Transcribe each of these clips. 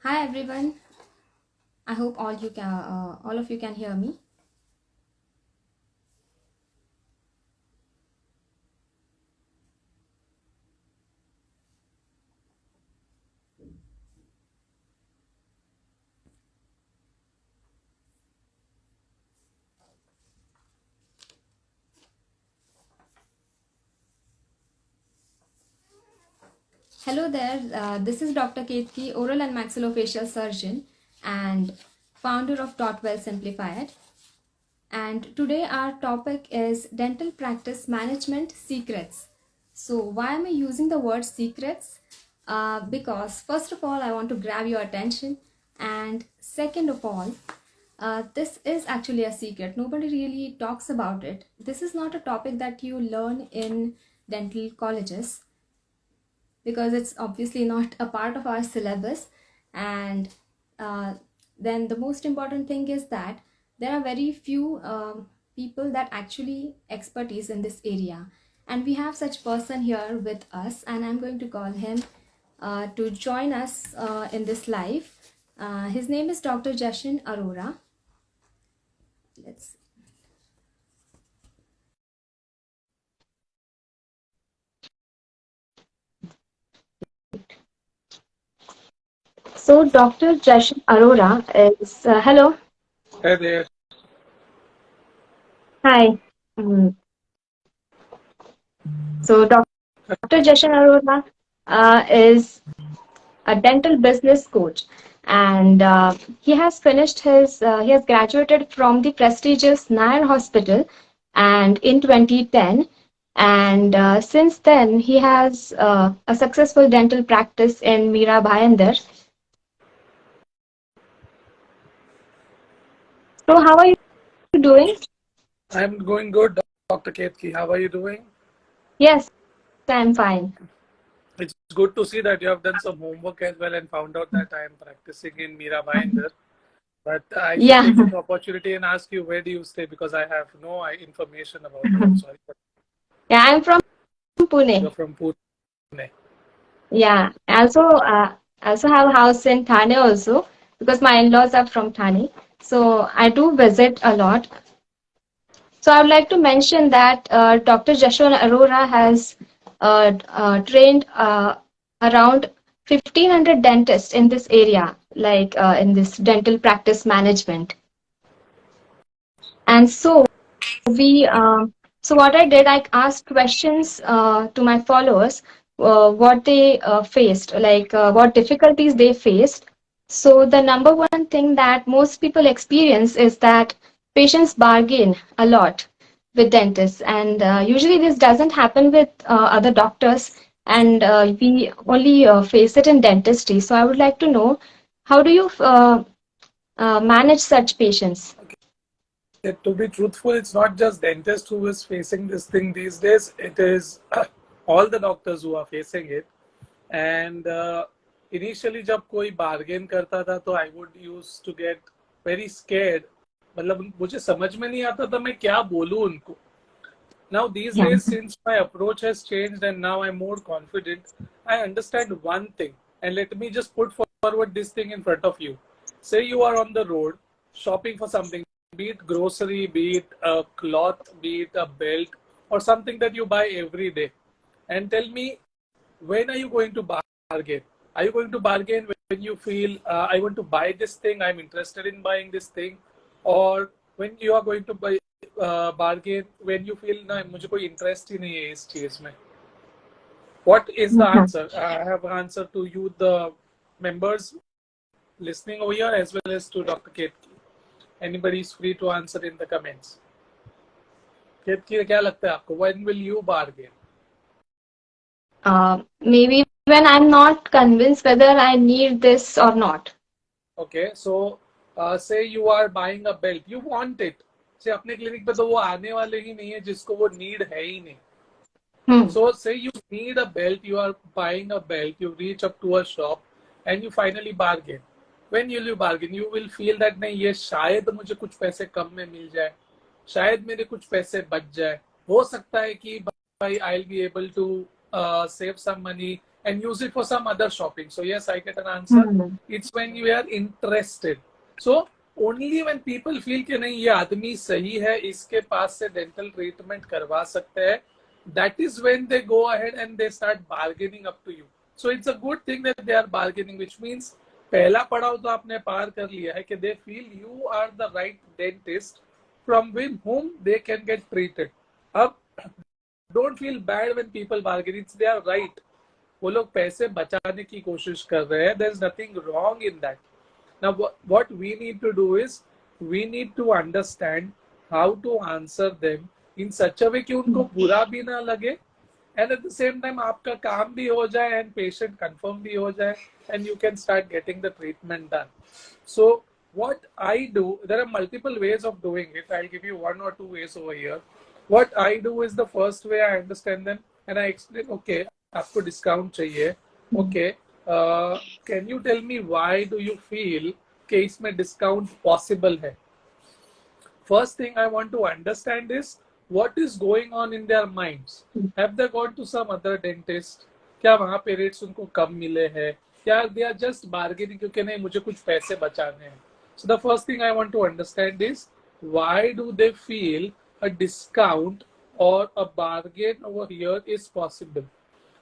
Hi everyone. I hope all of you can hear me. Hello there. This is Dr. Ketki, oral and maxillofacial surgeon and founder of Well Simplified. And today our topic is dental practice management secrets. So why am I using the word secrets? Because first of all, I want to grab your attention, and second of all, this is actually a secret. Nobody really talks about it. This is not a topic that you learn in dental colleges because it's obviously not a part of our syllabus. And uh, then the most important thing is that there are very few people that actually expertise in this area, and we have such person here with us, and I'm going to call him to join us in this live. His name is Dr. Jashin Arora. Let's So Dr. Jashin Arora is hello. Hey there. Hi. Mm. So Dr. Jashan Arora is a dental business coach, and he has graduated from the prestigious Nair Hospital, and in 2010, and since then he has a successful dental practice in Mira Bhayandar. So how are you doing? I'm going good, Dr. Ketki. How are you doing? Yes, I'm fine. It's good to see that you have done some homework as well and found out that I am practicing in Mira Bhayandar. But I should Yeah, take this opportunity and ask you, where do you stay? Because I have no information about you. I'm sorry, but yeah, I'm from you're Pune. from Pune. Yeah, I also have a house in Thane also because my in-laws are from Thane. So I do visit a lot. So I would like to mention that Dr. Jashwan Arora has trained around 1,500 dentists in this area, like in this dental practice management. And we so what I did, I asked questions to my followers, what they faced, like what difficulties they faced. So the number one thing that most people experience is that patients bargain a lot with dentists, and usually this doesn't happen with other doctors, and we only face it in dentistry. So I would like to know, how do you manage such patients? To be truthful, it's not just dentist who is facing this thing these days. It is all the doctors who are facing it. And initially जब कोई bargain करता था तो I would used to get very scared. मतलब मुझे समझ में नहीं आता था मैं क्या बोलूं उनको. Now these Yeah. days, since my approach has changed and now I'm more confident, I understand one thing. And let me just put forward this thing in front of you. Say you are on the road shopping for something, be it grocery, be it a cloth, be it a belt, or something that you buy every day. And tell me, when are you going to bargain? Are you going to bargain when you feel, I want to buy this thing, I'm interested in buying this thing? Or when you are going to buy bargain when you feel ना मुझे कोई interest ही नहीं है इस चीज में? What is the Mhm. answer? I have an answer to you, the members listening over here, as well as to Dr. Ketki. Anybody is free to answer in the comments. Ketki, क्या लगता है आपको? When will you bargain? Maybe when I'm not convinced whether I need this or not. Okay, so say you are buying a belt, you want it. Say अपने clinic पे तो वो आने वाले ही नहीं है जिसको वो नीड है ही नहीं. Hmm. So say you need a belt, you are buying a belt, you reach up to a shop and you finally bargain. When will you bargain? You will feel that नहीं ये शायद मुझे कुछ पैसे कम में मिल जाए, शायद मेरे कुछ पैसे बच जाए, हो सकता है कि भाई I'll be able to save some money and use it for some other shopping. So yes, I get an answer. It's when you are interested. So only when people feel कि नहीं ये आदमी सही है, इसके पास से dental treatment करवा सकते हैं, that is when they go ahead and they start bargaining up to you. So it's a good thing that they are bargaining, which means पहला पड़ाव तो आपने पार कर लिया है कि they feel you are the right dentist from with whom they can get treated. अब don't feel bad when people bargain. It's they are right. वो लोग पैसे बचाने की कोशिश कर रहे हैं. There's nothing wrong in that. Now what we need to do is we need to understand how to answer them in such a way कि उनको बुरा भी ना लगे, and at the same time आपका काम भी हो जाए and patient confirm भी हो जाए and you can start getting the treatment done. So what I do, there are multiple ways of doing it. I'll give you one or two ways over here. What I do is the first way I understand them and I explain, okay, आपको discount चाहिए, okay, can you tell me why do you feel कि इसमें discount possible है? First thing I want to understand is what is going on in their minds. Have they gone to some other dentist? क्या वहाँ पे rates उनको कम मिले हैं? क्या they are just bargaining क्योंकि नहीं मुझे कुछ पैसे बचाने हैं? So the first thing I want to understand is why do they feel a discount or a bargain over here is possible?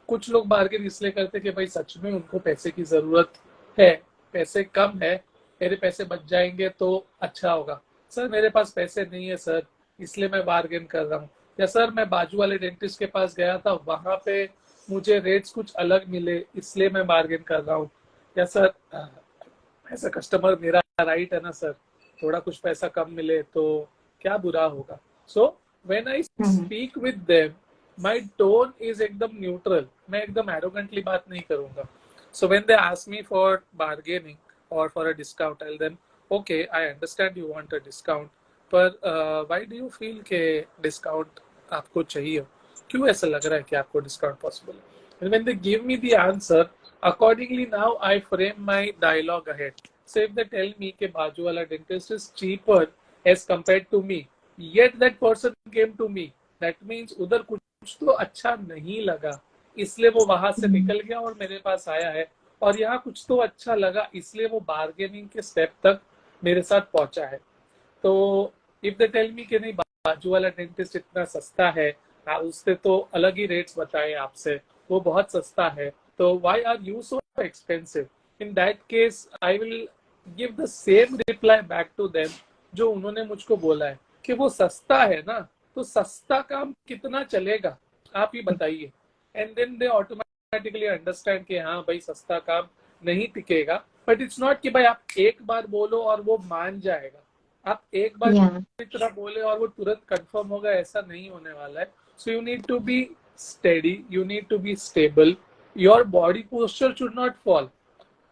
कुछ लोग बार्गेन इसलिए करते कि भाई सच में उनको पैसे की जरूरत है, पैसे कम है, मेरे पैसे बच जाएंगे तो अच्छा होगा. सर मेरे पास पैसे नहीं है सर, इसलिए मैं बार्गेन कर रहा हूँ. या सर मैं बाजू वाले डेंटिस्ट के पास गया था, वहां पे मुझे रेट्स कुछ अलग मिले, इसलिए मैं बार्गेन कर रहा हूँ. या सर ऐसा कस्टमर मेरा राइट है ना सर, थोड़ा कुछ पैसा कम मिले तो क्या बुरा होगा. So when I speak with them my tone is एकदम neutral. मैं एकदम arrogantly बात नहीं करूँगा. So when they ask me for bargaining or for a discount, I'll then, okay, I understand you want a discount, पर why do you feel कि discount आपको चाहिए? क्यों ऐसा लग रहा है कि आपको discount possible है? And when they give me the answer, accordingly now I frame my dialogue ahead. So if they tell me कि बाजू वाला dentist is cheaper as compared to me, yet that person came to me, that means उधर कुछ तो अच्छा नहीं लगा, इसलिए वो वहां से निकल गया और मेरे पास आया है, और यहाँ कुछ तो अच्छा लगा इसलिए वो बार्गेनिंग के स्टेप तक मेरे साथ पहुंचा है. तो इफ दे टेल मी कि नहीं बाजू वाला डेंटिस्ट इतना सस्ता है, उसने तो अलग ही रेट्स बताए आपसे, वो बहुत सस्ता है, तो why are you so expensive? In that case I will give the same reply back to them जो उन्होंने मुझको बोला है कि वो सस्ता है ना, तो सस्ता काम कितना चलेगा आप ही बताइए. And then they automatically understand कि हाँ भाई सस्ता काम नहीं टिकेगा. बट इट्स नॉट कि भाई आप एक बार बोलो और वो मान जाएगा, आप एक बार इतना बोले और वो तुरंत कंफर्म होगा, ऐसा नहीं होने वाला है. So you need to be steady, you need to be stable, your body posture should not fall.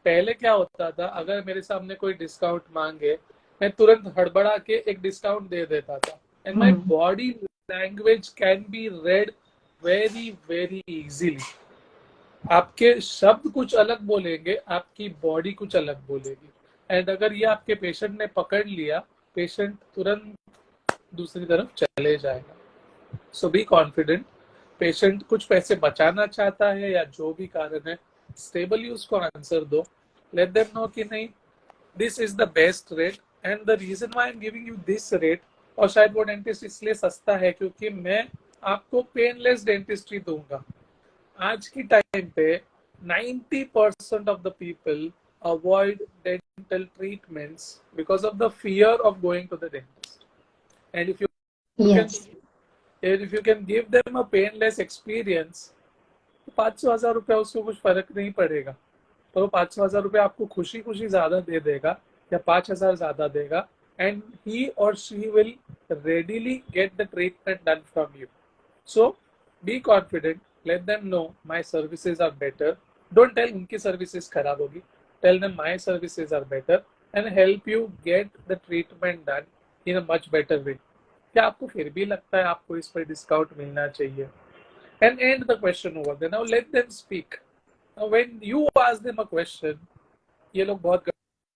पहले क्या होता था, अगर मेरे सामने कोई डिस्काउंट मांगे, मैं तुरंत हड़बड़ा के एक डिस्काउंट दे देता था. And my body language can be read very very easily. आपके शब्द कुछ अलग बोलेंगे, आपकी बॉडी कुछ अलग बोलेगी. एंड अगर ये आपके पेशेंट ने पकड़ लिया, पेशेंट तुरंत दूसरी तरफ चले जाएगा. सो बी कॉन्फिडेंट. पेशेंट कुछ पैसे बचाना चाहता है या जो भी कारण है, स्टेबली उसको आंसर दो. लेट देम नो कि नहीं this is the best rate and the reason why I am giving you this rate. और शायद वो डेंटिस्ट इसलिए सस्ता है क्योंकि मैं आपको पेनलेस डेंटिस्ट्री दूंगा. आज की टाइम पे 90% of the people avoid dental treatments because of the fear of going to the dentist. And if you can give them a painless experience, तो 500,000 रुपया उसको कुछ फर्क नहीं पड़ेगा. तो 500,000 रुपया आपको खुशी खुशी ज्यादा दे देगा या 5,000 ज्यादा देगा, and he or she will readily get the treatment done from you. So be confident, let them know my services are better. Don't tell unki services kharab hogi, tell them my services are better and help you get the treatment done in a much better way. क्या आपको फिर भी लगता है आपको इस पर discount मिलना चाहिए? And end the question over there. Now let them speak. Now when you ask them a question, ये लोग बहुत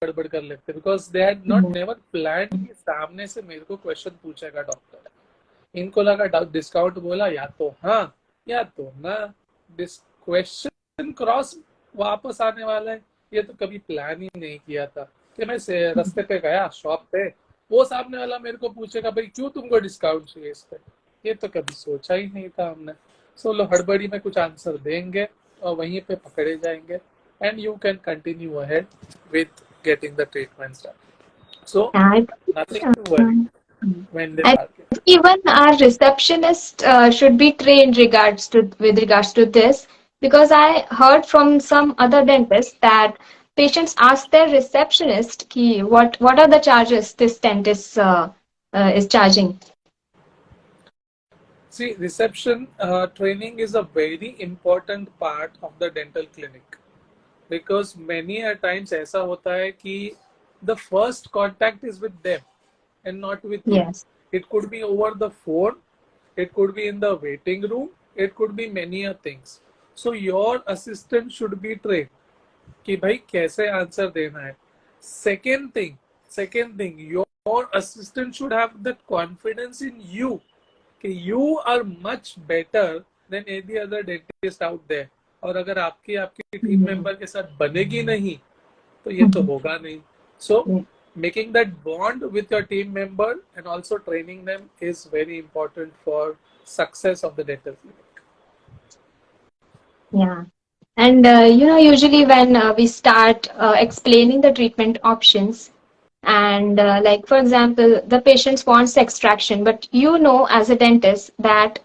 गड़बड़ कर लेते हैं because they had not never plan कि सामने से मेरे को क्वेश्चन पूछेगा डॉक्टर. इनको लगा डिस्काउंट बोला या तो हाँ या तो ना. दिस क्वेश्चन क्रॉस वापस आने वाला है, ये तो कभी प्लान ही नहीं किया था कि मैं रास्ते पे गया शॉप पे, वो सामने वाला मेरे को पूछेगा भाई क्यों तुमको डिस्काउंट चाहिए इस पे, ये तो कभी सोचा ही नहीं था हमने। सो लो हड़बड़ी में कुछ आंसर देंगे और वहीं पे पकड़े जाएंगे, and you can continue ahead with getting the treatments done. So I nothing think, to worry when they I market. think even our receptionist should be trained regards to with regards to this, because I heard from some other dentists that patients ask their receptionist ki what are the charges this dentist is charging. See, reception training is a very important part of the dental clinic, because many a times ऐसा होता है कि the first contact is with them and not with you. Yes. It could be over the phone, it could be in the waiting room, it could be many a things. So your assistant should be trained कि भाई कैसे answer देना है. Second thing, your assistant should have that confidence in you कि you are much better than any other dentist out there. और अगर आपकी team member के साथ बनेगी नहीं तो ये तो होगा नहीं. So making that bond with your team member and also training them is very important for success of the dental clinic. Yeah. And usually when we start explaining the treatment options, and like for example, the patient wants extraction, but as a dentist that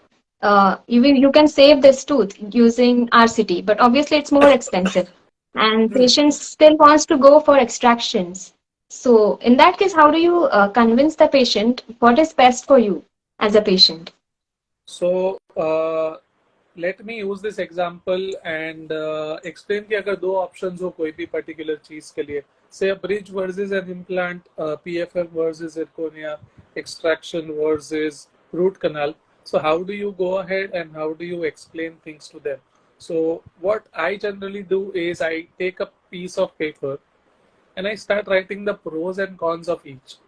you can save this tooth using RCT, but obviously it's more expensive, and patient still wants to go for extractions. So in that case, how do you convince the patient what is best for you as a patient? So let me use this example and explain कि अगर दो options हो कोई भी particular चीज के लिए, say a bridge versus an implant, PFM versus zirconia, extraction versus root canal. So how do you go ahead and how do you explain things to them? So what I generally do is I take a piece of paper and I start writing the pros and cons of each.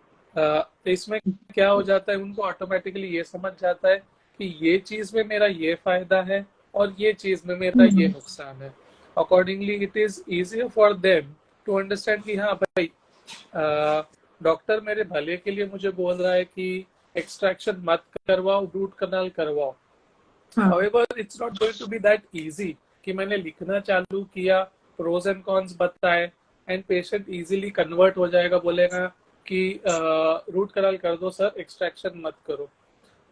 इसमें क्या हो जाता है, उनको automatically ये समझ जाता है कि ये चीज में मेरा ये फायदा है और ये चीज में मेरा ये नुकसान है. Accordingly it is easier for them to understand कि हाँ भाई डॉक्टर मेरे भले के लिए मुझे बोल रहा है कि एक्सट्रैक्शन मत करवाओ, रूट कनाल करवाओ. However, it's not going to be that easy कि मैंने लिखना चालू किया, प्रोज एंड कॉन्स बताए एंड पेशेंट इजीली कन्वर्ट हो जाएगा, बोलेगा कि रूट कनाल कर दो सर, एक्सट्रैक्शन मत करो.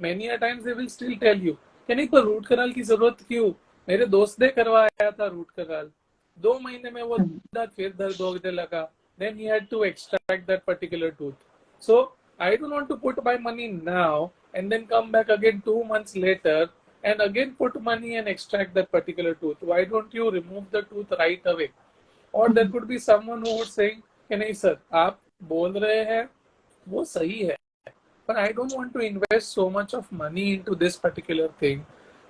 Many a times they will still tell you कि नहीं पर रूट कनाल की जरूरत क्यों, मेरे दोस्त ने करवाया था रूट कनाल, 2 महीने में वो दर्द फिर दर्द होने लगा, then he had to extract that particular tooth. So I don't want to put my money now and then come back again 2 months later and again put money and extract that particular tooth. Why don't you remove the tooth right away? Or there could be someone who would say कि नहीं sir आप बोल रहे हैं वो सही है, but I don't want to invest so much of money into this particular thing.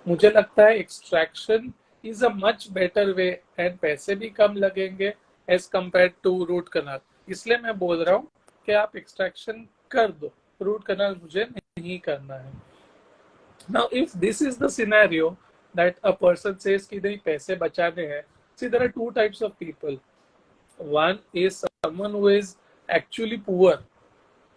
मुझे लगता है extraction is a much better way and पैसे भी कम लगेंगे as compared to root canal. इसलिए मैं बोल रहा हूँ कि आप extraction कर दो, root canal मुझे नहीं करना है. Now if this is the scenario that a person says कि नहीं पैसे बचाने हैं, see there are two types of people. One is someone who is actually poor,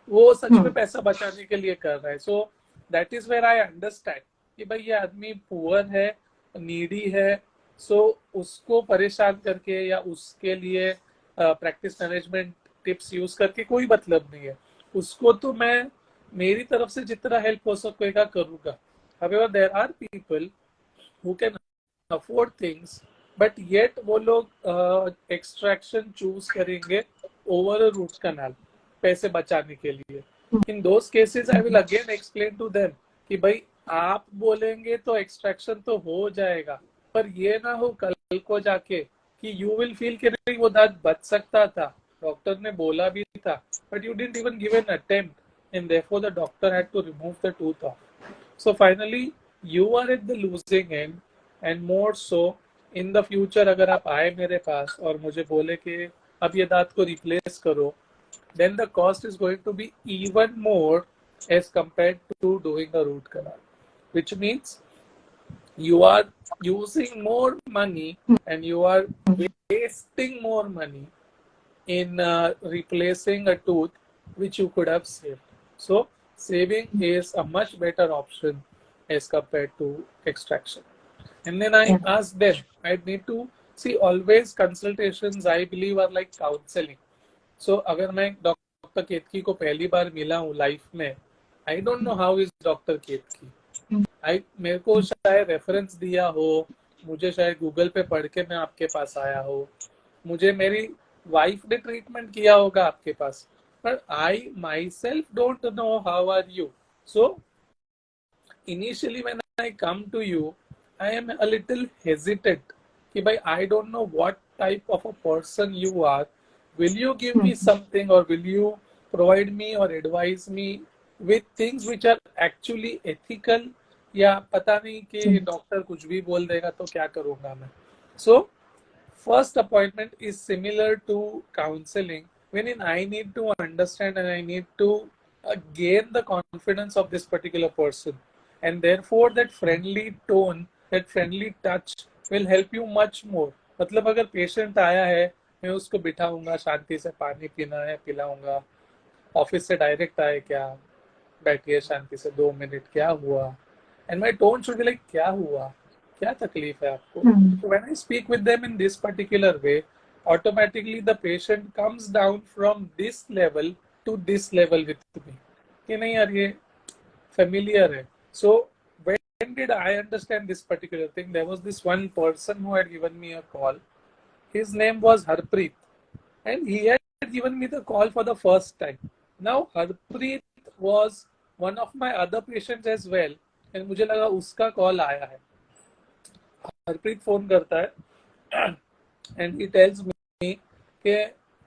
वो सच में पैसा बचाने के लिए कर रहा है. So that is where I understand कि भाई ये आदमी पुअर है, नीडी है, सो उसको परेशान करके या उसके लिए प्रैक्टिस मैनेजमेंट टिप्स यूज करके कोई मतलब नहीं है. उसको तो मैं मेरी तरफ से जितना हेल्प हो सकेगा करूंगा. However, there are people who can afford things, but yet वो लोग एक्सट्रैक्शन चूज करेंगे ओवर अ रूट कनाल पैसे बचाने के लिए. In those cases I will again explain to them कि भाई आप बोलेंगे तो एक्सट्रैक्शन तो हो जाएगा, पर ये ना हो कल को जाके कि यू विल फील कि नहीं वो दांत बच सकता था, डॉक्टर ने बोला भी था, but you didn't even give an attempt and therefore the doctor had to remove the tooth off. So finally you are at the losing end. And more so in the future अगर आप आए मेरे पास और मुझे बोले कि अब ये दांत को रिप्लेस करो, then the cost is going to be even more as compared to doing a root canal, which means you are using more money and you are wasting more money in replacing a tooth which you could have saved. So saving is a much better option as compared to extraction. And then I Yeah. asked them, I need to see, always consultations I believe are like counseling. So अगर मैं doctor केतकी को पहली बार मिला हूँ life में, I don't know how is doctor Ketaki. मेरे को शायद रेफरेंस दिया हो, मुझे शायद गूगल पे पढ़ के मैं आपके पास आया हो, मुझे मेरी वाइफ ने ट्रीटमेंट किया होगा आपके पास, पर I myself don't know how are you. So initially when I come to you, I am a little hesitant कि भाई I don't know what type of a person you are. Will you give me something or will you provide me or advise me with things which are actually ethical, या पता नहीं कि doctor कुछ भी बोल देगा तो क्या करूँगा मैं. So first appointment is similar to counseling, wherein I need to understand and I need to gain the confidence of this particular person. And therefore that friendly tone, that friendly touch will help you much more. मतलब अगर patient आया है, मैं उसको बिठाऊंगा, शांति से पानी पीना है पिलाऊंगा, ऑफिस से डायरेक्ट आए क्या, बैठिए शांति से 2 मिनट, क्या हुआ, and my tone should be like क्या हुआ, क्या तकलीफ है आपको. So when I speak with them in this particular way, automatically the patient comes down from this level to this level with me कि नहीं यार ये familiar है. So when did I understand this particular thing? There was this one person who had given me a call. His name was Harpreet, and he had given me the call for the first time. Now Harpreet was one of my other patients as well, and मुझे लगा उसका call आया है. Harpreet phone करता है and he tells me कि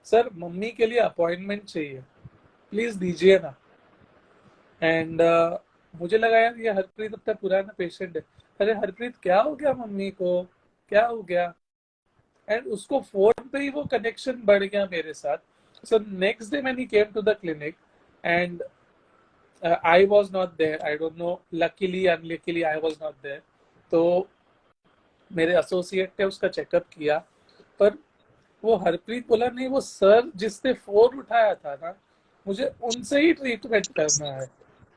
sir mummy के लिए अपॉइंटमेंट चाहिए, प्लीज दीजिए ना. एंड मुझे लगा यार ये हरप्रीत अपना पुराना पेशेंट है. अरे हरप्रीत क्या हो गया मम्मी को, क्या हो गया. एंड उसको फोन पे ही वो कनेक्शन बढ़ गया मेरे साथ. So next day when he came to the clinic and I was not there, I don't know, luckily unluckily I was not there. तो मेरे एसोसिएट ने उसका चेकअप किया, पर वो हरप्रीत बोला नहीं, वो सर जिसने फोन उठाया था ना, मुझे उनसे ही ट्रीटमेंट करना है,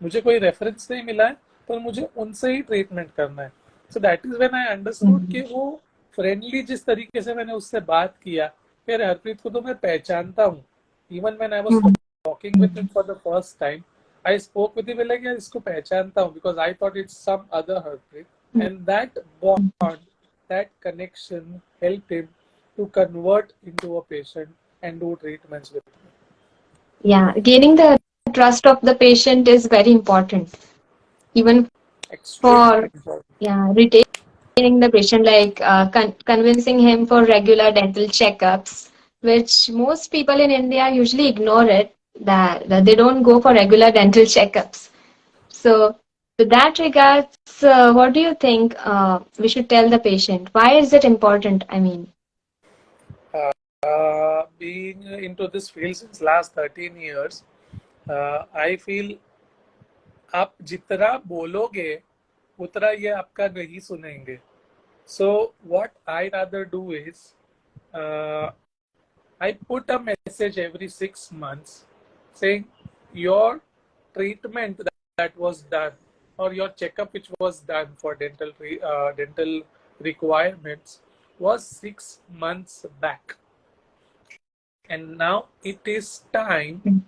मुझे कोई रेफरेंस नहीं मिला है, पर मुझे उनसे ही ट्रीटमेंट करना है. So that is when I understood कि वो फ्रेंडली जिस तरीके से मैंने उससे बात किया, फिर हरप्रीत को तो मैं पहचानता हूँ. Even when I was talking with him for the first time, I spoke with him like यार इसको पहचानता हूँ, because I thought it's some other Harpreet. And that bond, that connection helped him to convert into a patient and do treatments with me. Yeah, gaining the trust of the patient is very important. Even Extremely for retaining the patient, like convincing him for regular dental checkups, which most people in India usually ignore it, that they don't go for regular dental checkups. So, to that regards, what do you think we should tell the patient? Why is it important? I mean, being into this field since last 13 years, I feel आप जितना बोलोगे उतना ये आपका नहीं सुनेंगे. So what I rather do is I put a message every 6 months saying your treatment that was done or your checkup which was done for dental requirements was 6 months back, and now it is time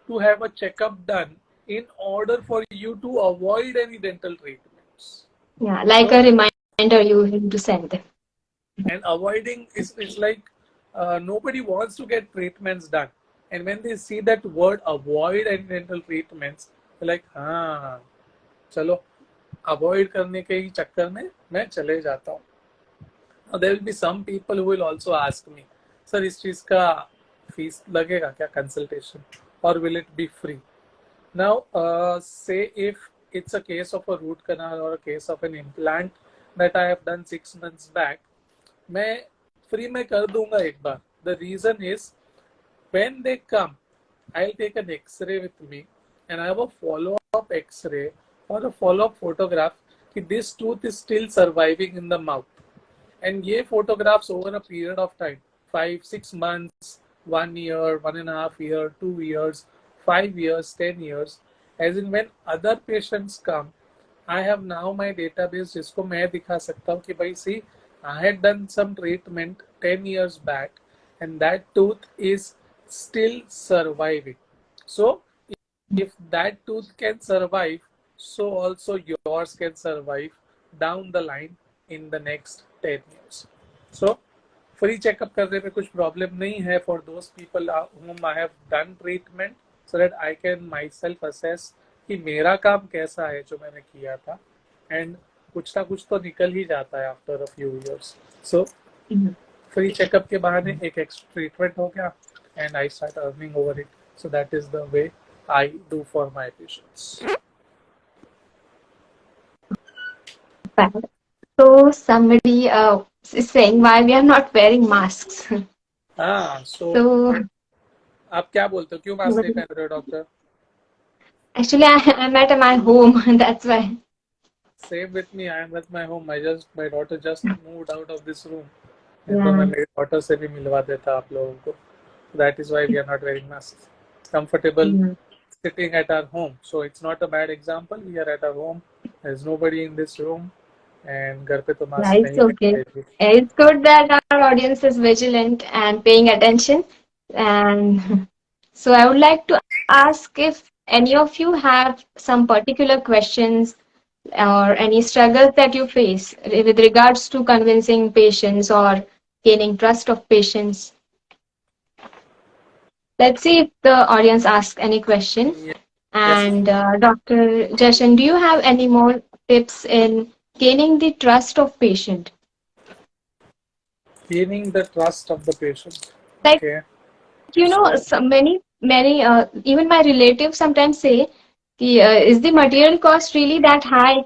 to have a checkup done in order for you to avoid any dental treatments. yeah, like a reminder you need to send them. And avoiding is like nobody wants to get treatments done, and when they see that word avoid any dental treatments, they're like हाँ चलो avoid करने के ही चक्कर में मैं चले जाता हूँ. Now there will be some people who will also ask me, sir इस चीज का फीस लगेगा क्या consultation, or will it be free? Now say if it's a case of a root canal or a case of an implant that I have done 6 months back, मैं free में कर दूंगा एक बार. The reason is when they come, I'll take an X-ray with me and I have a follow-up X-ray or a follow-up photograph कि this tooth is still surviving in the mouth. And ये photographs over a period of time, 5 6 months, 1 year, 1.5 year, 2 years, 5 years, 10 years, as in when other patients come, I have now my database जिसको मैं दिखा सकता हूँ कि भाई see, I had done some treatment 10 years back and that tooth is still surviving. So if that tooth can survive, so also yours can survive down the line in the next 10 years. So free checkup करने में कुछ problem नहीं है for those people whom I have done treatment, so that I can myself assess कि मेरा काम कैसा है जो मैंने किया था, and कुछ ना कुछ तो निकल ही जाता है after a few years. So free checkup के बहाने एक extra treatment हो गया and I start earning over it. So that is the way I do for my patients. Bad. So somebody is saying why we are not wearing masks. हाँ, so So आप क्या बोलते हो, क्यों mask नहीं पहन रहे हो doctor? actually, I'm at my home. That's why. Same with me, I am at my home. My daughter just moved out of this room. तो Yeah. मैं मेरी daughter से भी मिलवा देता आप लोगों को. That is why we are not wearing masks. Comfortable sitting at our home. So it's not a bad example. We are at our home. There's nobody in this room. And घर पे तो Yeah, मास्क it's नहीं okay. पहनते. It's good that our audience is vigilant and paying attention. And so I would like to ask if any of you have some particular questions or any struggles that you face with regards to convincing patients or gaining trust of patients. Let's see if the audience asks any question. Yes. And Dr. Jashan, do you have any more tips in gaining the trust of patient? Gaining the trust of the patient. Like, Okay. you know, So many, even my relatives sometimes say, is the material cost really that high?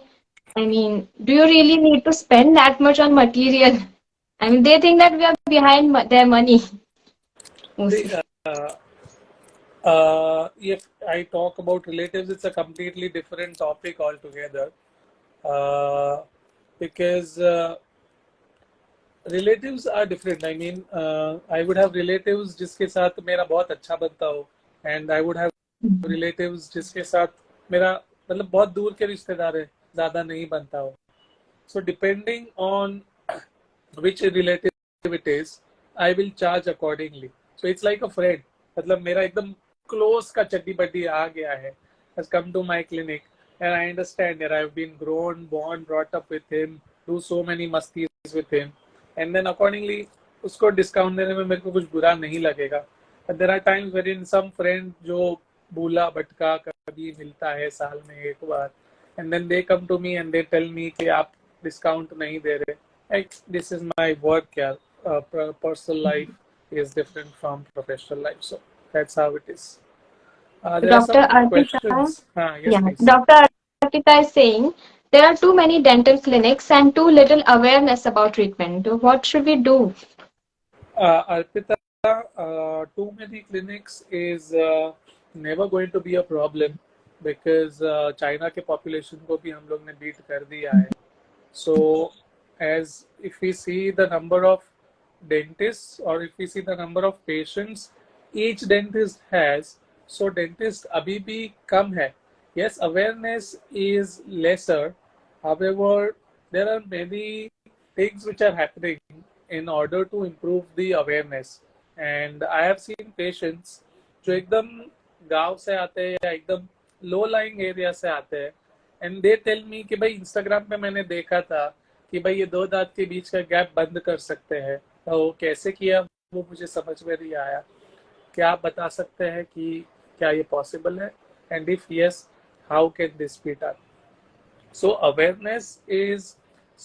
I mean, do you really need to spend that much on material? I mean, they think that we are behind their money see, mostly. if I talk about relatives, it's a completely different topic altogether. Because relatives are different. I mean, I would have relatives जिसके साथ मेरा बहुत अच्छा बनता हो, and I would have relatives जिसके साथ मेरा मतलब बहुत दूर के रिश्तेदार है, ज़्यादा नहीं बनता हो. So depending on which relative it is, I will charge accordingly. So it's like a friend. मतलब मेरा एकदम close का चड्डी बड्डी आ गया है, has come to my clinic, and I understand that I've been grown, born, brought up with him, do so many mastis with him, and then accordingly उसको discount देने में मेरे को कुछ बुरा नहीं लगेगा. But there are times wherein some friend जो भूला भटका कभी मिलता है साल में एक बार, and then they come to me and they tell me कि आप discount नहीं दे रहे. Like, this is my work, yeah. Personal life is different from professional life, so that's how it is. There are Dr. some Arpita, questions. Yes, yeah, please. Dr. Arpita is saying there are too many dental clinics and too little awareness about treatment. What should we do? Arpita, too many clinics is never going to be a problem because China के population को भी हम लोग ने beat कर दिया है. So, as if we see the number of dentists or if we see the number of patients each dentist has, so dentist abhi bhi kam hai. Yes, awareness is lesser. However, there are many things which are happening in order to improve the awareness. And I have seen patients जो एकदम गांव से आते हैं या एकदम low lying area से आते हैं, एंड दे टेल मी कि भाई इंस्टाग्राम पे मैंने देखा था कि भाई ये दो दांत के बीच का गैप बंद कर सकते हैं, तो वो कैसे किया वो मुझे समझ में नहीं आया. क्या आप बता सकते हैं कि क्या ये पॉसिबल है, and if yes, how can this be done? So awareness is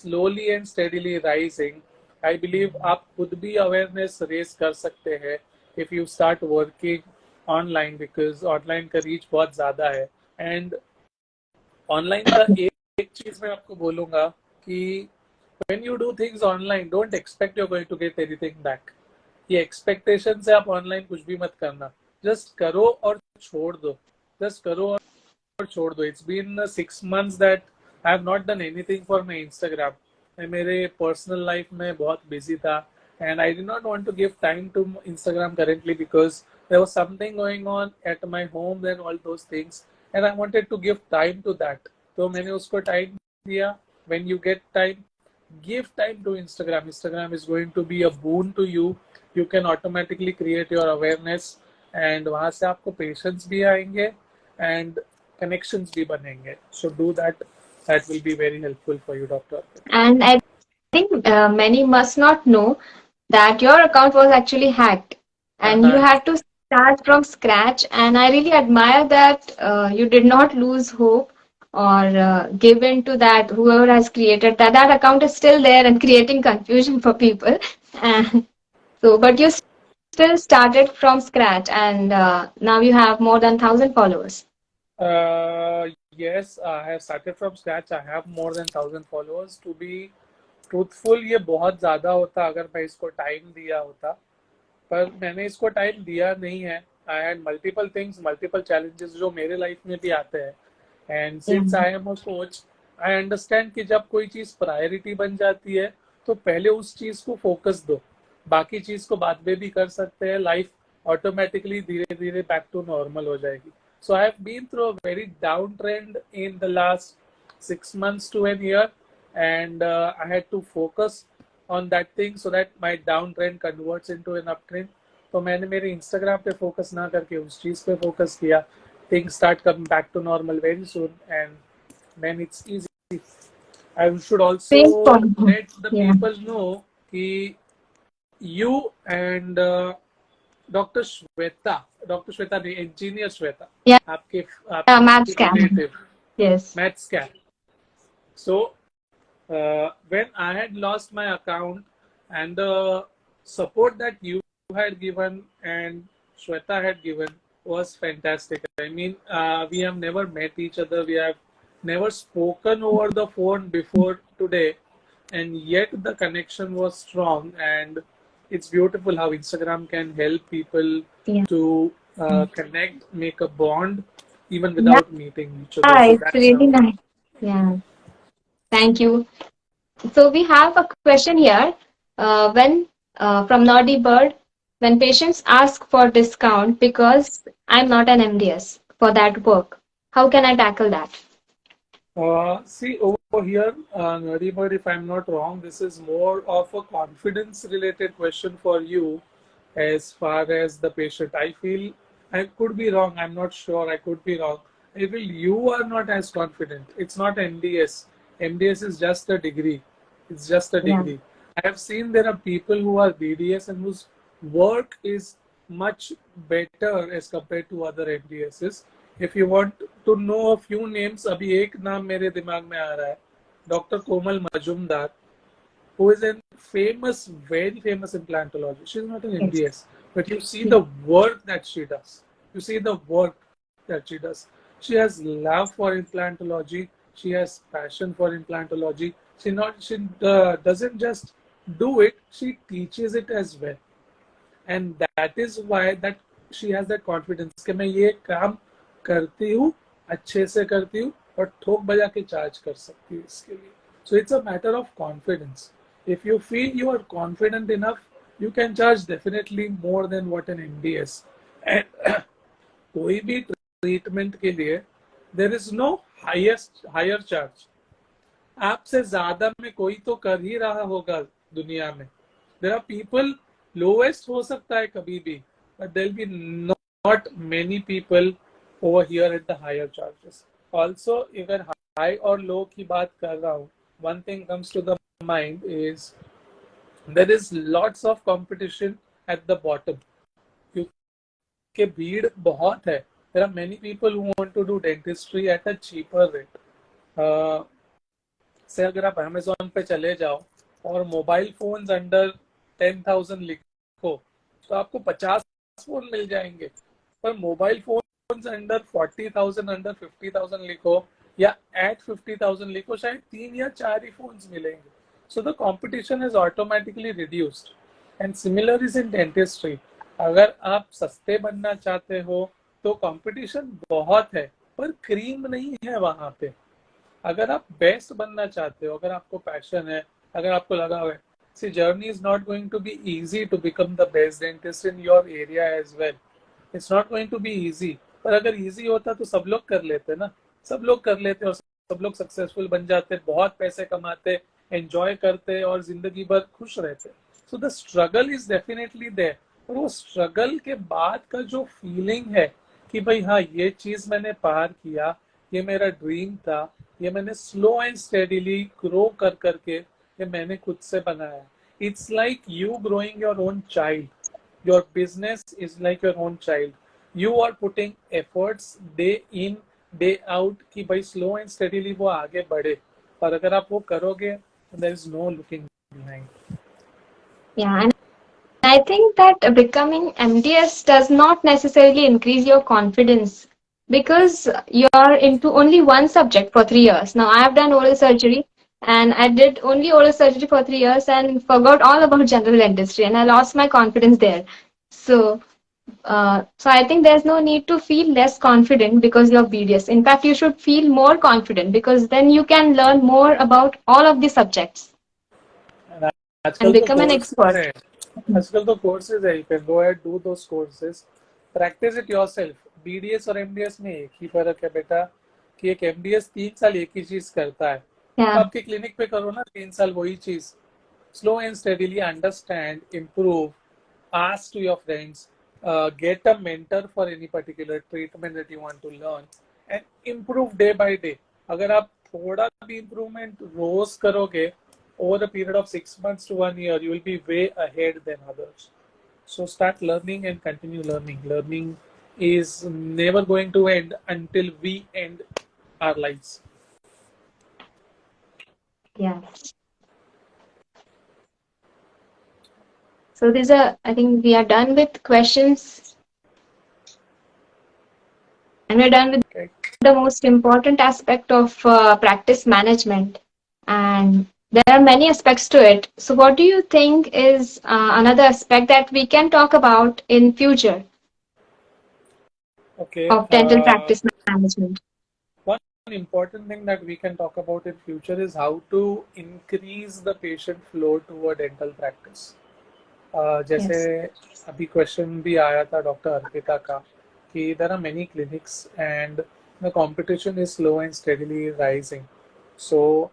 slowly and steadily rising. I believe आप खुद भी अवेयरनेस रेस कर सकते हैं if you start working online, because online का रीच बहुत ज़्यादा है. एंड ऑनलाइन का एक चीज मैं आपको बोलूंगा कि when you do things online, don't expect you're going to get anything back. ये एक्सपेक्टेशन से आप ऑनलाइन कुछ भी मत करना, जस्ट करो और छोड़ दो, जस्ट करो और छोड़ दो. It's been 6 months that I have not done anything for my Instagram. मैं मेरे पर्सनल लाइफ में बहुत बिजी था and I did not want to give time to Instagram currently because there was something going on at my home and all those things, and I wanted to give time to that. तो मैंने उसको time दिया. When you get time, give time to Instagram. Instagram is going to be a boon to you. You can automatically create your awareness, and वहाँ से आपको patience भी आएंगे and connections भी बनेंगे. So do that. That will be very helpful for you, Doctor. And I think many must not know that your account was actually hacked and you had to start from scratch. And I really admire that you did not lose hope or give in to that. Whoever has created that, that account is still there and creating confusion for people. And so, but you still started from scratch, and now you have more than 1,000 followers. Yes, I have started from scratch. I have more than 1,000 followers. To be truthful, ये बहुत ज़्यादा होता अगर मैं इसको time दिया होता, पर मैंने इसको टाइम दिया नहीं है. I had multiple things, multiple challenges जो मेरे लाइफ में भी आते हैं. And since I am a coach, I understand कि जब कोई चीज़ प्रायोरिटी बन जाती है तो पहले उस चीज़ को फोकस दो. बाकी चीज़ को बाद में भी कर सकते हैं. लाइफ ऑटोमेटिकली धीरे धीरे बैक टू नॉर्मल हो जाएगी. So I have been through a very downtrend in the last 6 months to a year, and I had to focus on that thing so that my downtrend converts into an uptrend. तो मैंने मेरे Instagram पे focus ना करके उस चीज़ पे focus किया. Things start coming back to normal very soon, and then it's easy. I should also let the people know कि you and डॉक्टर श्वेता नहीं, इंजीनियर श्वेता, आपके रिलेटिव, yes, मैथ्स क्या. So when I had lost my account and the support that you had given and Shweta had given was fantastic. I mean, we have never met each other, we have never spoken over the phone before today, and yet the connection was strong. And it's beautiful how Instagram can help people to connect, make a bond, even without meeting each other. Yeah, So it's really nice. Yeah, thank you. So we have a question here. When from Naughty Bird, when patients ask for discount because I'm not an MDS for that work, how can I tackle that? See, over here, Naribir, if I'm not wrong, this is more of a confidence-related question for you as far as the patient. I feel I could be wrong. I'm not sure. I could be wrong. I feel you are not as confident. It's not MDS. MDS is just a degree. It's just a degree. I have seen there are people who are BDS and whose work is much better as compared to other MDSs. If you want to know a few names, अभी एक नाम मेरे दिमाग में आ रहा है, doctor Komal Majumdar, who is a famous, very famous implantologist. She's not an MDS, but you see the work that she does. You see the work that she does. She has love for implantology. She has passion for implantology. She doesn't just do it, she teaches it as well. And that is why that she has that confidence कि मैं ये काम करती हूँ, अच्छे से करती हूँ और ठोक बजा के चार्ज कर सकती हूँ इसके लिए. So it's a matter of confidence. If you feel you are confident enough, you can charge definitely more than what an MDS. And कोई भी ट्रीटमेंट के लिए there is no higher charge. आपसे ज्यादा में कोई तो कर ही रहा होगा दुनिया में. There are people, lowest हो सकता है कभी भी, but there will be not many people over here at the higher charges. Also, अगर high और low की बात कर रहा हूँ, one thing comes to the mind is there is lots of competition at the bottom. क्योंकि भीड़ बहुत है. There are many people who want to do dentistry at a cheaper rate. से अगर आप Amazon पे चले जाओ और मोबाइल फोन्स अंडर 10,000 लिखो तो आपको 50 फोन मिल जाएंगे. पर मोबाइल फोन्स अंडर 40,000, अंडर 50,000 लिखो या एट 50,000 लिखो, शायद 3 या 4 ही फोन्स मिलेंगे. So the competition is automatically reduced. And similar is in dentistry. अगर आप सस्ते बनना चाहते हो तो कंपटीशन बहुत है, पर क्रीम नहीं है वहां पे. अगर आप बेस्ट बनना चाहते हो, अगर आपको पैशन है, अगर आपको लगा हुआ है, see journey is not going to be easy to become the best dentist in your area as well. It's not going to be easy. पर अगर इजी होता तो सब लोग कर लेते ना. सब लोग कर लेते और सब लोग सक्सेसफुल बन जाते, बहुत पैसे कमाते, एंजॉय करते और जिंदगी भर खुश रहते. So the struggle is definitely there. और वो स्ट्रगल के बाद का जो फीलिंग है कि भाई हाँ ये चीज मैंने पार किया, ये मेरा ड्रीम था, ये मैंने स्लो एंड स्टेडीली ग्रो कर करके ये मैंने खुद से बनाया. It's like you growing your own child. your business is like your own child. You are putting efforts day in day out कि भाई slow and steadily वो आगे बढ़े. और अगर आप वो करोगे, there is no looking behind. Yeah, and I think that becoming MDS does not necessarily increase your confidence because you're into only one subject for 3 years. Now, I have done oral surgery and I did only oral surgery for 3 years and forgot all about general dentistry and I lost my confidence there. So, so I think there's no need to feel less confident because you're BDS. In fact, you should feel more confident because then you can learn more about all of the subjects And and आजकल तो become an courses expert. है. आजकल तो courses है. You can go ahead do those courses. Practice it yourself. BDS और MDS में एक ही फर्क है बेटा कि एक MDS 3 साल एक ही चीज करता है. Yeah. आपके क्लिनिक पे करो ना 3 साल वही चीज. Slow and steadily understand, improve, ask to your friends, get a mentor for any particular treatment that you want to learn and improve day by day. अगर आप थोड़ा भी improvement रोज करोगे, over a period of 6 months to 1 year, you will be way ahead than others. So start learning and continue learning. Learning is never going to end until we end our lives. Yeah. So these are, I think we are done with questions and we're done with Okay. the most important aspect of practice management. And there are many aspects to it. So what do you think is another aspect that we can talk about in future Okay. of dental practice management? One important thing that we can talk about in future is how to increase the patient flow to a dental practice. जैसे Yes. अभी question भी आया था doctor Arpita का कि there are many clinics and the competition is slow and steadily rising. So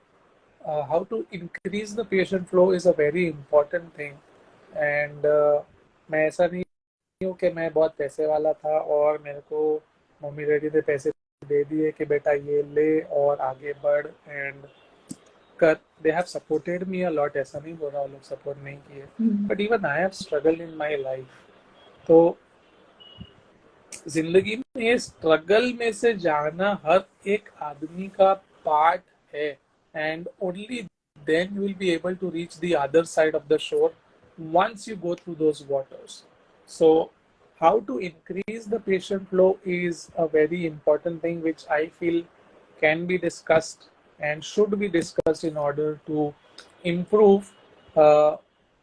how to increase the patient flow is a very important thing. And मैं ऐसा नहीं हूँ कि मैं बहुत पैसे वाला था और मेरे को मम्मी डैडी ने पैसे दे दिए कि बेटा ये ले और आगे बढ़ एंड कर. They have supported me a lot. ऐसा नहीं बोल रहा वो लोग सपोर्ट नहीं किए, but even I have struggle in my life. तो जिंदगी में ये स्ट्रगल में से जाना हर एक आदमी का पार्ट है. And only then you will be able to reach the other side of the shore once you go through those waters. So how to increase the patient flow is a very important thing which I feel can be discussed and should be discussed in order to improve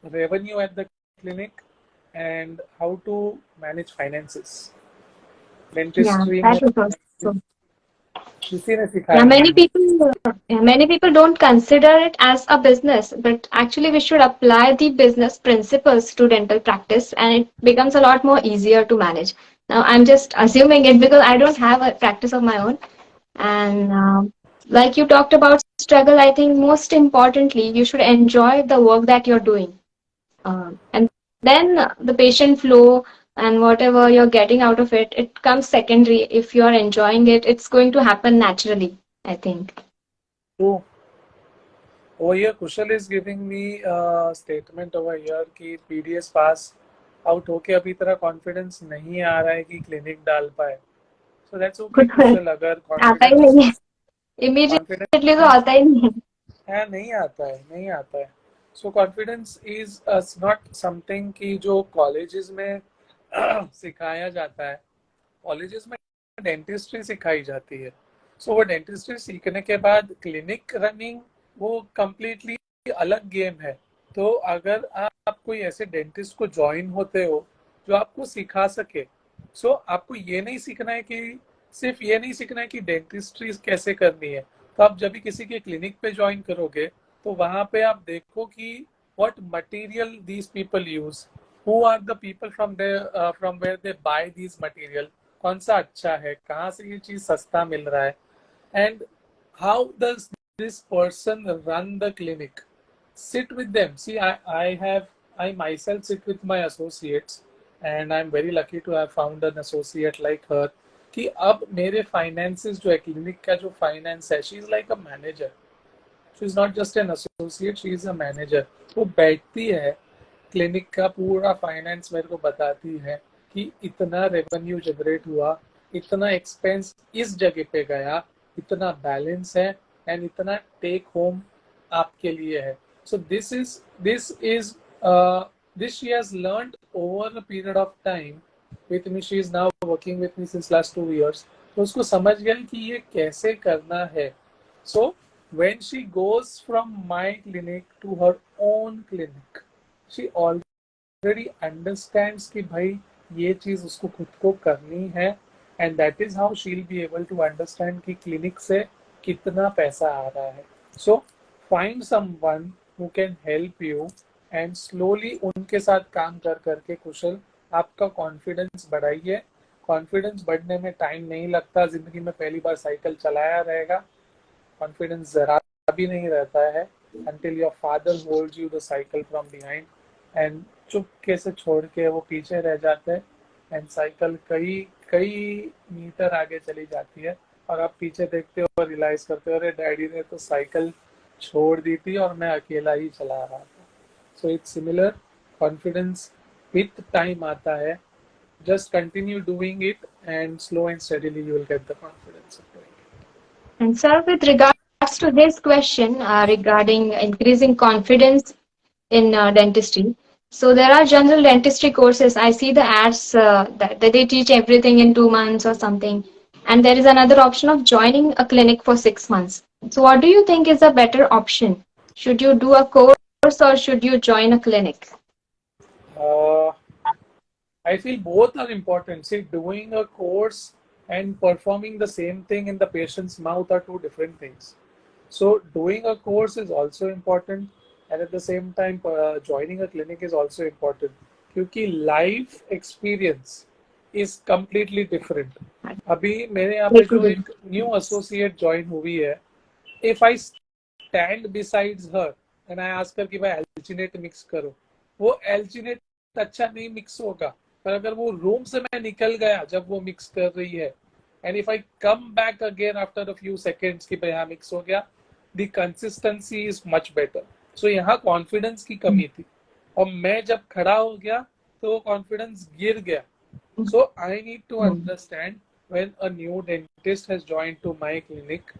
revenue at the clinic and how to manage finances. Yeah, Dentistry में that is also. किसी ने Yeah, सिखाया नहीं. many people don't consider it as a business, but actually we should apply the business principles to dental practice and it becomes a lot more easier to manage. Now, I'm just assuming it because I don't have a practice of my own. And like you talked about struggle, I think most importantly, you should enjoy the work that you're doing. And then the patient flow and whatever you're getting out of it, it comes secondary. If you're enjoying it, it's going to happen naturally, I think. So over here Kushal is giving me a statement over here कि PDS pass out होके अभी तेरा confidence नहीं आ रहा है कि clinic डाल पाए. So that's okay कुशल. अगर आता ही कॉन्फिडेंस नहीं है इमीडिएटली तो आता ही नहीं है. नहीं आता है, नहीं आता है. सो कॉन्फिडेंस इज नॉट समथिंग कि जो कॉलेजेस में सिखाया जाता है. कॉलेजेस में डेंटिस्ट्री सिखाई जाती है. सो वो डेंटिस्ट्री सीखने के बाद क्लिनिक रनिंग वो कम्प्लीटली अलग गेम है. तो अगर आप कोई ऐसे डेंटिस्ट को ज्वाइन होते हो जो आपको सिखा सके, सो आपको ये नहीं सीखना है कि सिर्फ ये नहीं सीखना है कि डेंटिस्ट्री कैसे करनी है. तो आप जब भी किसी के क्लिनिक पे ज्वाइन करोगे तो वहां पे आप देखो कि what material these people use, who are the people from where they buy these material, कौन सा अच्छा है, कहाँ से ये चीज सस्ता मिल रहा है, and how does this person run the clinic. Sit with them. See, I myself sit with my associates and I'm very lucky to have found an associate like her कि अब मेरे finances जो है क्लिनिक का जो finance है, she is like a manager, she is not just an associate, she is a manager. वो बैठती है क्लिनिक का पूरा फाइनेंस मेरे को बताती है कि इतना रेवेन्यू जनरेट हुआ, इतना एक्सपेंस इस जगह पे गया, इतना बैलेंस है एंड इतना टेक होम आपके लिए है. So this she has learned over a period of time with me. She is now working with me since last 2 years. तो उसको समझ गया कि ये कैसे करना है. So when she goes from my clinic to her own clinic, she already understands कि भाई ये चीज उसको खुद को करनी है, and that is how she'll be able to understand कि क्लिनिक से कितना पैसा आ रहा है. So find someone who can help you and slowly उनके साथ काम कर करके कुशल आपका कॉन्फिडेंस बढ़ाइए. कॉन्फिडेंस बढ़ने में टाइम नहीं लगता. जिंदगी में पहली बार साइकिल चलाया रहेगा, कॉन्फिडेंस जरा भी नहीं रहता है until your father holds you the cycle from behind and चुपके से छोड़ के वो पीछे रह जाते हैं एंड साइकिल कई कई मीटर आगे चली जाती है और आप पीछे देखते हो और रियलाइज करते हो अरे डैडी ने तो साइकिल छोड़ दी थी और मैं अकेला ही चला रहा था. So it's similar. Confidence with time आता है. just continue doing it and slow and steadily you will get the confidence of doing it. And sir, with regards to this question regarding increasing confidence in dentistry, so there are general dentistry courses. I see the ads that they teach everything in 2 months or something. And there is another option of joining a clinic for 6 months. So what do you think is a better option? Should you do a course or should you join a clinic? I feel both are important. See, doing a course and performing the same thing in the patient's mouth are two different things. So, doing a course is also important, and at the same time, joining a clinic is also important. क्योंकि life experience is completely different. अभी मेरे यहाँ पे जो एक new associate join हुई है, if I stand besides her and I ask her कि भाई alginate mix करो, वो alginate अच्छा नहीं मिक्स होगा. पर अगर वो रूम से मैं निकल गया जब वो मिक्स कर रही है and if I come back again after a few seconds कि भाई हाँ मिक्स हो गया, the consistency is much better. So यहाँ कॉन्फिडेंस की कमी थी और मैं जब खड़ा हो गया तो वो कॉन्फिडेंस गिर गया. So I need to understand when a new dentist has joined to my clinic,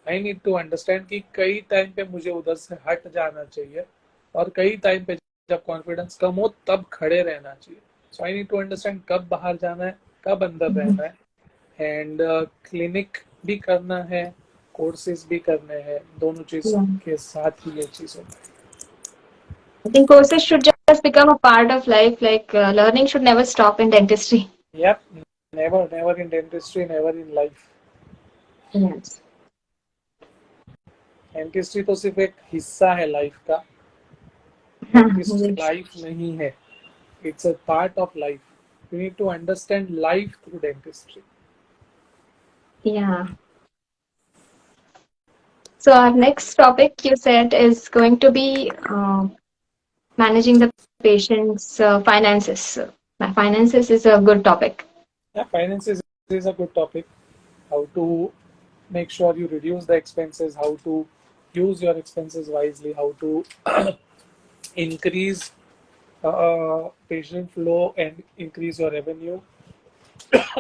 I need to understand कि कई टाइम पे मुझे उधर से हट जाना चाहिए और कई टाइम पे जब कॉन्फिडेंस कम हो तब खड़े रहना चाहिए. So I need to understand कब बाहर जाना है, कब अंदर रहना है, एंड क्लिनिक भी करना है, कोर्सेज भी करने हैं, दोनों चीज के साथ ही ये चीज होता है. I think courses should just become a part of life. Like learning should never stop in dentistry. Yep, never in dentistry, never in life. Yes. Dentistry तो सिर्फ एक हिस्सा है लाइफ का. डेंटिस्ट्री लाइफ नहीं है. It's a part of life. You need to understand life through dentistry. Yeah. So our next topic you said is going to be managing the patient's finances. Finances is a good topic. Yeah, finances is a good topic. How to make sure you reduce the expenses, how to use your expenses wisely, how to increase patient flow and increase your revenue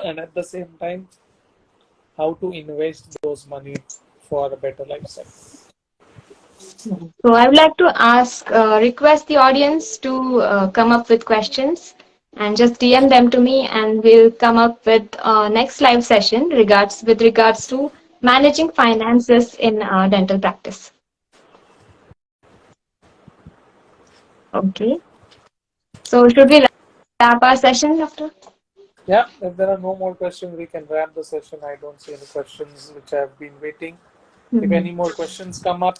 and at the same time how to invest those money for a better lifestyle. So I would like to ask request the audience to come up with questions and just DM them to me and we'll come up with next live session with regards to managing finances in dental practice. Okay. So should we wrap our session, Doctor? Yeah, if there are no more questions, we can wrap the session. I don't see any questions which I have been waiting. If any more questions come up,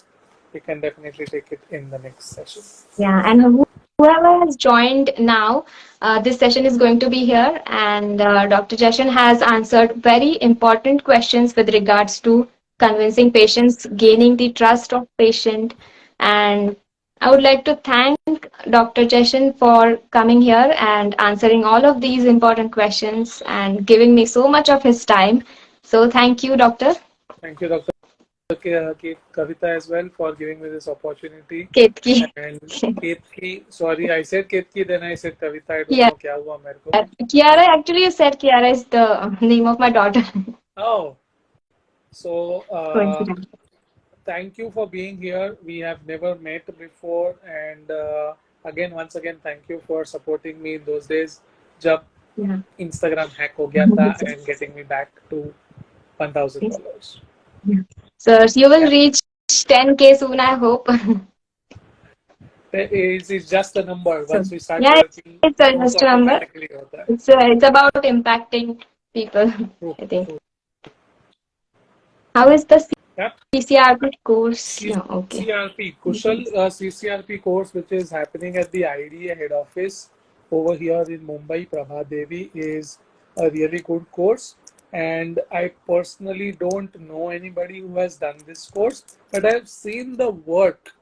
we can definitely take it in the next session. Yeah, and whoever has joined now, this session is going to be here, and Dr. Jashan has answered very important questions with regards to convincing patients, gaining the trust of patient, and I would like to thank Dr. Jashan for coming here and answering all of these important questions and giving me so much of his time. So thank you, Doctor. Thank you, Dr. Kavita, as well, for giving me this opportunity. Ketki. And Ketki, sorry, I said Ketki, then I said Kavita. I don't Yeah. know क्या हुआ मेरे को. Kiara, actually, you said Kiara is the name of my daughter. Oh, so Coincidence. thank you for being here. We have never met before, and once again, thank you for supporting me in those days. जब Yeah. Instagram hack हो गया था and getting me back to $1,000. Yeah. So you will reach 10K soon, I hope. It's just a number. So, Once we start yeah, working, it's just a number. automatically होता है. It's about impacting people, True, I think. true. How is the Yeah. CCRP course? Yeah, okay. CCRP, Kushal CCRP course, which is happening at the IDA head office over here in Mumbai, Prabha Devi, is a really good course. And I personally don't know anybody who has done this course, but I've seen the work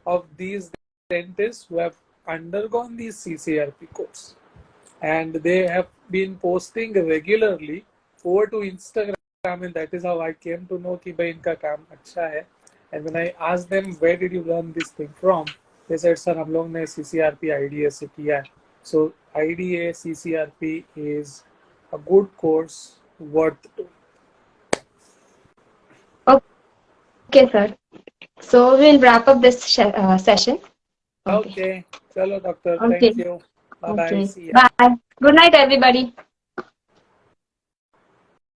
of these dentists who have undergone the CCRP course. And they have been posting regularly over to Instagram, and that is how I came to know कि भाई इनका काम अच्छा है. And when I asked them, where did you learn this thing from? They said, sir, हम लोग ने CCRP IDA से किया है. So IDA CCRP is a good course worth doing. Okay, sir. So we'll wrap up this session. Okay. Chalo, doctor. Okay. Thank you. Bye-bye. Okay. See ya. Bye. Good night, everybody.